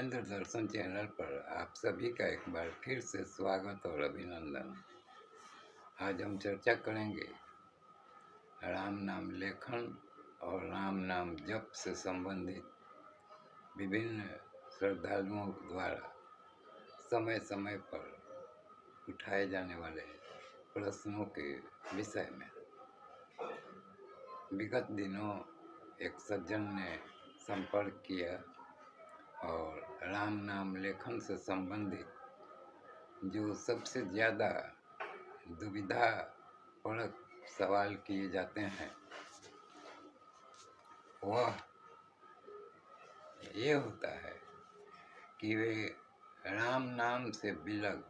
राजेंद्र दर्शन channel पर आप सभी का एक बार फिर से स्वागत और अभिनंदन। आज हम चर्चा करेंगे राम नाम लेखन और राम नाम जप से संबंधित विभिन्न श्रद्धालुओं द्वारा समय समय पर उठाए जाने वाले प्रश्नों के विषय में। विगत दिनों एक सज्जन ने संपर्क किया और राम नाम लेखन से संबंधित जो सबसे ज़्यादा दुविधा परक सवाल किए जाते हैं वह ये होता है कि वे राम नाम से विलग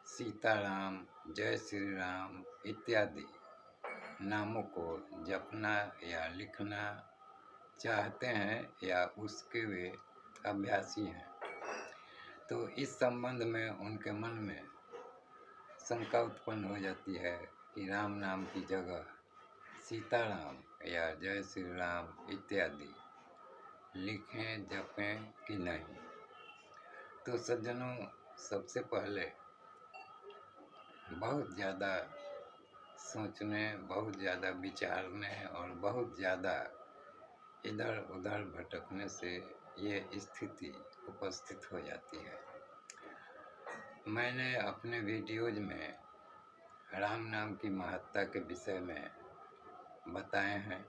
सीताराम, जय श्री राम इत्यादि नामों को जपना या लिखना चाहते हैं या उसके वे अभ्यासी हैं। तो इस संबंध में उनके मन में शंका उत्पन्न हो जाती है कि राम नाम की जगह सीताराम या जय श्री राम इत्यादि लिखें जपें कि नहीं। तो सज्जनों, सबसे पहले बहुत ज़्यादा सोचने, बहुत ज़्यादा विचारने और बहुत ज़्यादा इधर उधर भटकने से ये स्थिति उपस्थित हो जाती है। मैंने अपने वीडियोज में राम नाम की महत्ता के विषय में बताए हैं,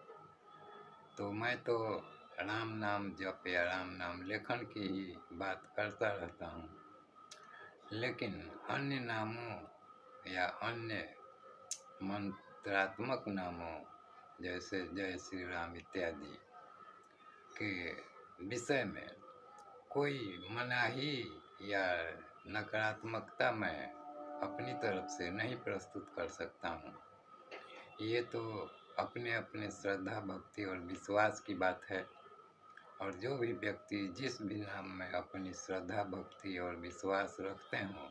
तो मैं तो राम नाम जप या राम नाम लेखन की ही बात करता रहता हूँ, लेकिन अन्य नामों या अन्य मंत्रात्मक नामों जैसे जय श्री राम इत्यादि के विषय में कोई मनाही या नकारात्मकता मैं अपनी तरफ से नहीं प्रस्तुत कर सकता हूँ। ये तो अपने अपने श्रद्धा भक्ति और विश्वास की बात है, और जो भी व्यक्ति जिस भी नाम में अपनी श्रद्धा भक्ति और विश्वास रखते हों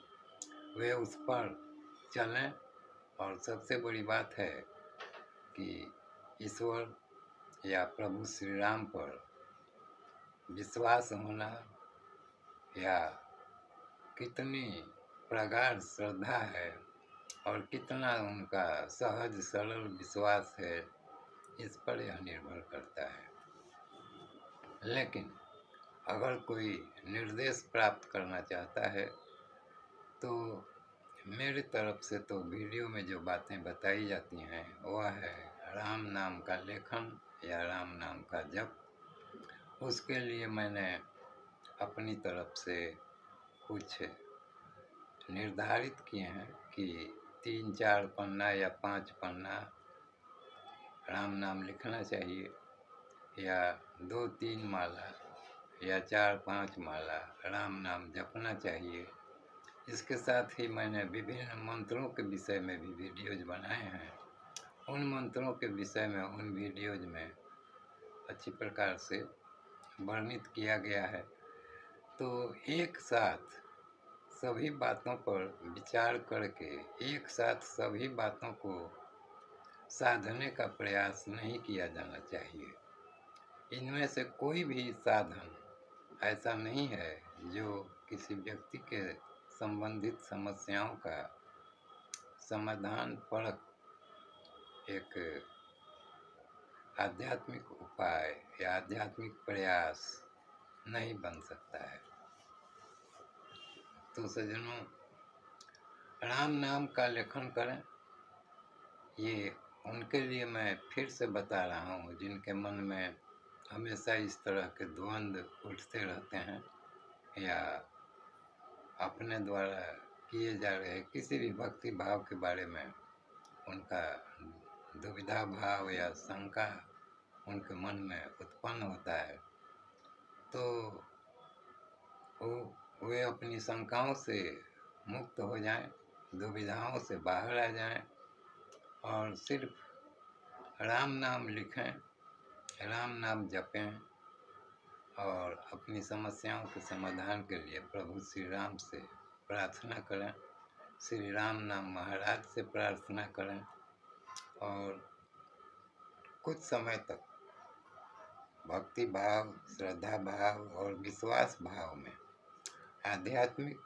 वे उस पर चलें। और सबसे बड़ी बात है कि ईश्वर या प्रभु श्री राम पर विश्वास होना या कितनी प्रगाढ़ श्रद्धा है और कितना उनका सहज सरल विश्वास है, इस पर यह निर्भर करता है। लेकिन अगर कोई निर्देश प्राप्त करना चाहता है तो मेरी तरफ से तो वीडियो में जो बातें बताई जाती हैं वह है राम नाम का लेखन या राम नाम का जप। उसके लिए मैंने अपनी तरफ से कुछ निर्धारित किए हैं कि 3-4 पन्ना या 5 पन्ना राम नाम लिखना चाहिए, या 2-3 माला या 4-5 माला राम नाम जपना चाहिए। इसके साथ ही मैंने विभिन्न मंत्रों के विषय में भी वीडियोज बनाए हैं। उन मंत्रों के विषय में उन वीडियोज में अच्छी प्रकार से वर्णित किया गया है। तो एक साथ सभी बातों पर विचार करके एक साथ सभी बातों को साधने का प्रयास नहीं किया जाना चाहिए। इनमें से कोई भी साधन ऐसा नहीं है जो किसी व्यक्ति के संबंधित समस्याओं का समाधान परक एक आध्यात्मिक उपाय या आध्यात्मिक प्रयास नहीं बन सकता है। तो सज्जनों, राम नाम का लेखन करें, ये उनके लिए मैं फिर से बता रहा हूँ जिनके मन में हमेशा इस तरह के द्वंद्व उठते रहते हैं या अपने द्वारा किए जा रहे किसी भी भक्ति भाव के बारे में उनका दुविधा भाव या शंका उनके मन में उत्पन्न होता है। तो वे अपनी शंकाओं से मुक्त हो जाएं, दुविधाओं से बाहर आ जाएं और सिर्फ राम नाम लिखें, राम नाम जपें और अपनी समस्याओं के समाधान के लिए प्रभु श्री राम से प्रार्थना करें, श्री राम नाम महाराज से प्रार्थना करें और कुछ समय तक भक्ति भाव, श्रद्धा भाव और विश्वास भाव में आध्यात्मिक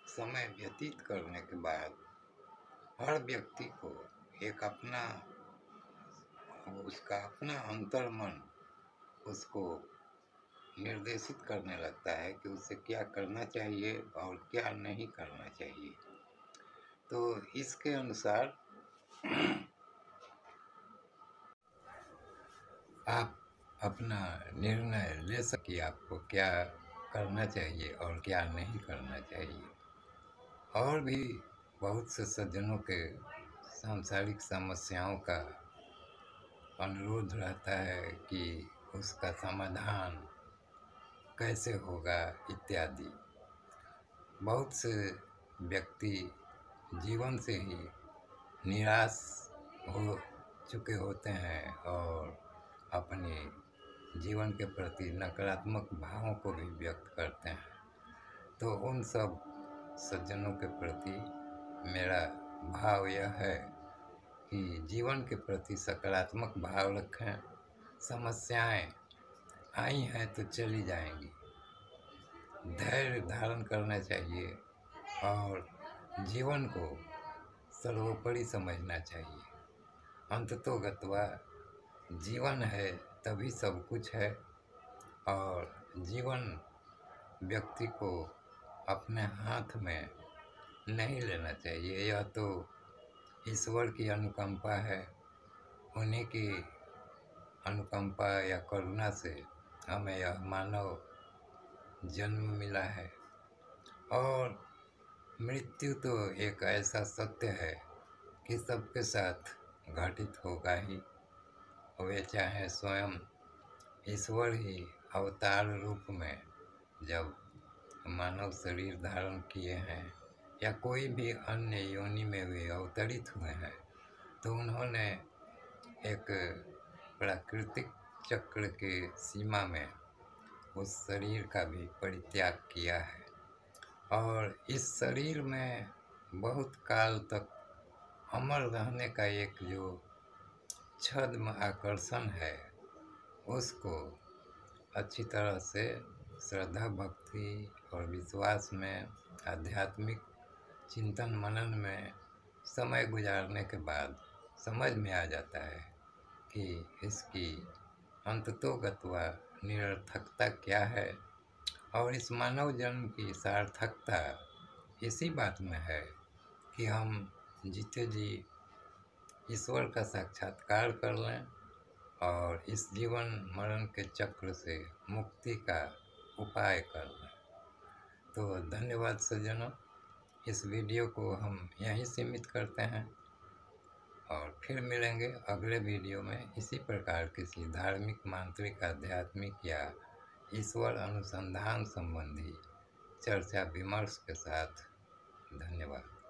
समय व्यतीत करने के बाद हर व्यक्ति को एक अपना उसका अपना अंतर्मन उसको निर्देशित करने लगता है कि उसे क्या करना चाहिए और क्या नहीं करना चाहिए। तो इसके अनुसार आप अपना निर्णय ले सकिए आपको क्या करना चाहिए और क्या नहीं करना चाहिए। और भी बहुत से सज्जनों के सांसारिक समस्याओं का अनुरोध रहता है कि उसका समाधान कैसे होगा इत्यादि। बहुत से व्यक्ति जीवन से ही निराश हो चुके होते हैं और अपने जीवन के प्रति नकारात्मक भावों को भी व्यक्त करते हैं। तो उन सब सज्जनों के प्रति मेरा भाव यह है कि जीवन के प्रति सकारात्मक भाव रखें। समस्याएं आई हैं तो चली जाएंगी, धैर्य धारण करना चाहिए और जीवन को सर्वोपरि समझना चाहिए। अंततोगत्वा जीवन है तभी सब कुछ है और जीवन व्यक्ति को अपने हाथ में नहीं लेना चाहिए। यह तो ईश्वर की अनुकंपा है, उन्हीं की अनुकंपा या करुणा से हमें यह मानव जन्म मिला है। और मृत्यु तो एक ऐसा सत्य है कि सबके साथ घटित होगा ही। वे चाहे स्वयं ईश्वर ही अवतार रूप में जब मानव शरीर धारण किए हैं या कोई भी अन्य योनि में वे अवतरित हुए हैं, तो उन्होंने एक प्राकृतिक चक्र के सीमा में उस शरीर का भी परित्याग किया है। और इस शरीर में बहुत काल तक अमर रहने का एक जो छद्म आकर्षण है, उसको अच्छी तरह से श्रद्धा भक्ति और विश्वास में, आध्यात्मिक चिंतन मनन में समय गुजारने के बाद समझ में आ जाता है कि इसकी अंततोगत्वा निरर्थकता क्या है। और इस मानव जन्म की सार्थकता इसी बात में है कि हम जीते जी ईश्वर का साक्षात्कार कर लें और इस जीवन मरण के चक्र से मुक्ति का उपाय कर लें। तो धन्यवाद सज्जनों, इस वीडियो को हम यहीं सीमित करते हैं और फिर मिलेंगे अगले वीडियो में इसी प्रकार किसी धार्मिक, मांत्रिक, आध्यात्मिक या ईश्वर अनुसंधान संबंधी चर्चा विमर्श के साथ। धन्यवाद।